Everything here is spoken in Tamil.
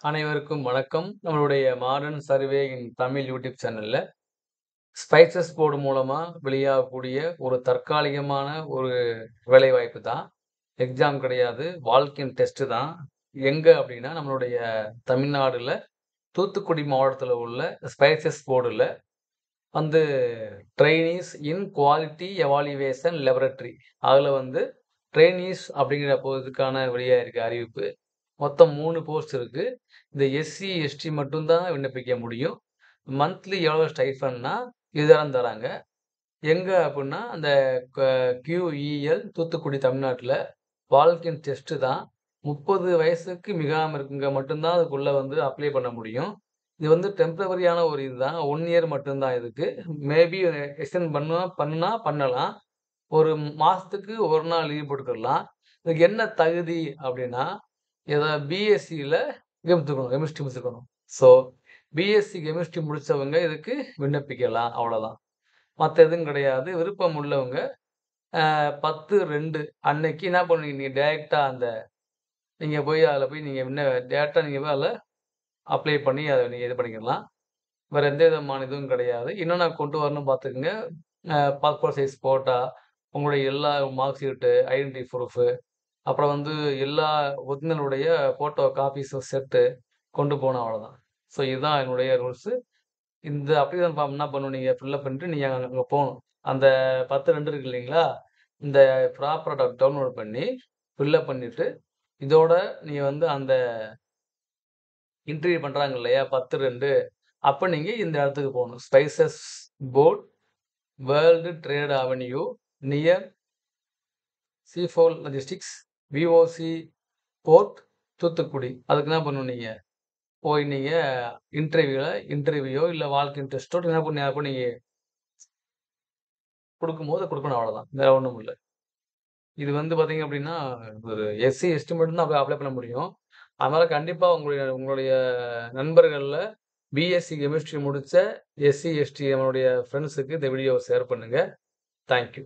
அனைவருக்கும் வணக்கம். நம்மளுடைய மாடர்ன் சர்வே இன் தமிழ் யூடியூப் சேனல்ல ஸ்பைசஸ் போர்டு மூலமா வெளியாகக்கூடிய ஒரு தற்காலிகமான ஒரு வேலைவாய்ப்பு தான். எக்ஸாம் கிடையாது. வால்க் இன் டெஸ்ட் தான். எங்க அப்டின்னா, நம்மளுடைய தமிழ்நாடுல தூத்துக்குடி மாவட்டத்துல உள்ள ஸ்பைசஸ் போர்டுல வந்து ட்ரெய்னீஸ் இன் குவாலிட்டி எவாலுவேஷன் லேபரட்டரி. அதுல வந்து ட்ரெய்னீஸ் அப்படிங்கிற இதுக்கான வெளியாயிருக்கு அறிவிப்பு. மொத்தம் 3 போஸ்ட் இருக்கு. இந்த எஸ்சி, எஸ்டி மட்டும் தான் விண்ணப்பிக்க முடியும். மந்த்லி எவ்வளோ ஸ்டைஃபன்னா இதுதான் தராங்க. எங்க அப்புட்ன்னா, அந்த க QEL தூத்துக்குடி தமிழ்நாட்டுல வால்க்-இன் டெஸ்ட் தான். 30 வயசுக்கு மிகாம இருக்கவங்க மட்டும் தான் அதுக்குள்ள வந்து அப்ளை பண்ண முடியும். இது வந்து டெம்பரவரியான ஒரு இதுதான். 1 இயர் மட்டும் தான் இதுக்கு. மேபி எக்ஸ்டெண்ட் பண்ணுனா பண்ணலாம். ஒரு மாசத்துக்கு 1 நாள் லீவ் போட்டுக்கிடலாம். இதுக்கு என்ன தகுதி அப்டின்னா, பிஎஸ்சில கெமிஸ்ட்ரி முடிச்சிருக்கணும். ஸோ, பிஎஸ்சி கெமிஸ்ட்ரி முடிச்சவங்க இதுக்கு விண்ணப்பிக்கலாம். அவ்வளோதான். மத்த எதுவும் கிடையாது. விருப்பம் உள்ளவங்க 10/2 அன்னைக்கு என்ன பண்ணுவீங்க, நீங்க டைரக்ட்டா நீங்க போய் அதுல போய் நீங்க டைரக்ட்டா நீங்க போய் அதுல அப்ளை பண்ணி அத நீங்க இது பண்ணிக்கலாம். வேற எந்த விதமான இதுவும் கிடையாது. என்னென்ன கொண்டு வரணும்னு பார்த்துக்கங்க. பாஸ்போர்ட் சைஸ் ஃபோட்டோ, உங்களுடைய எல்லா மார்க் ஷீட்டு, ஐடென்டிட்டி ப்ரூஃப், அப்புறம் வந்து எல்லா ஒரிஜினலுடைய ஃபோட்டோ காப்பீஸும் செட்டு கொண்டு போணும் அவ்வளோதான். ஸோ இதுதான் என்னுடைய ரூல்ஸு. இந்த அப்ளிகேஷன் ஃபார்ம் என்ன பண்ணணும், நீங்க ஃபில் அப் பண்ணிட்டு நீங்க அங்க போணும். அந்த 10/2 இருக்கு இல்லைங்களா? இந்த ப்ராப்பரா டவுன்லோட் பண்ணி, ஃபில் அப் பண்ணிட்டு, இதோட நீங்க வந்து அந்த இன்டர்வியூ பண்றாங்க இல்லையா? 10/2 அப்ப நீங்க இந்த இடத்துக்கு போணும். Spices port, world trade avenue, near C4 logistics, VOC port, Thoothukudi. அதுக்கு என்ன பண்ணணும் நீங்க? போய் நீங்க இன்டர்வியூயோ இல்ல வால்க்-இன் டெஸ்ட்டோ என்ன பண்ணி அப்ப நீங்க குடுக்கும்போது குடுக்கணும் அவ்வளோதான். வேற ஒண்ணும் இல்ல. இது வந்து பார்த்தீங்க அப்டின்னா, ஒரு எஸ்சி, எஸ்டி மட்டும் தான் அப்ளை பண்ண முடியும். அதனால கண்டிப்பா உங்களுடைய உங்களுடைய நண்பர்கள்ல பிஎஸ்சி கெமிஸ்ட்ரி முடிச்ச எஸ்சி, எஸ்டி நம்மளுடைய ஃப்ரெண்ட்ஸுக்கு இந்த வீடியோவ ஷேர் பண்ணுங்க. Thank you.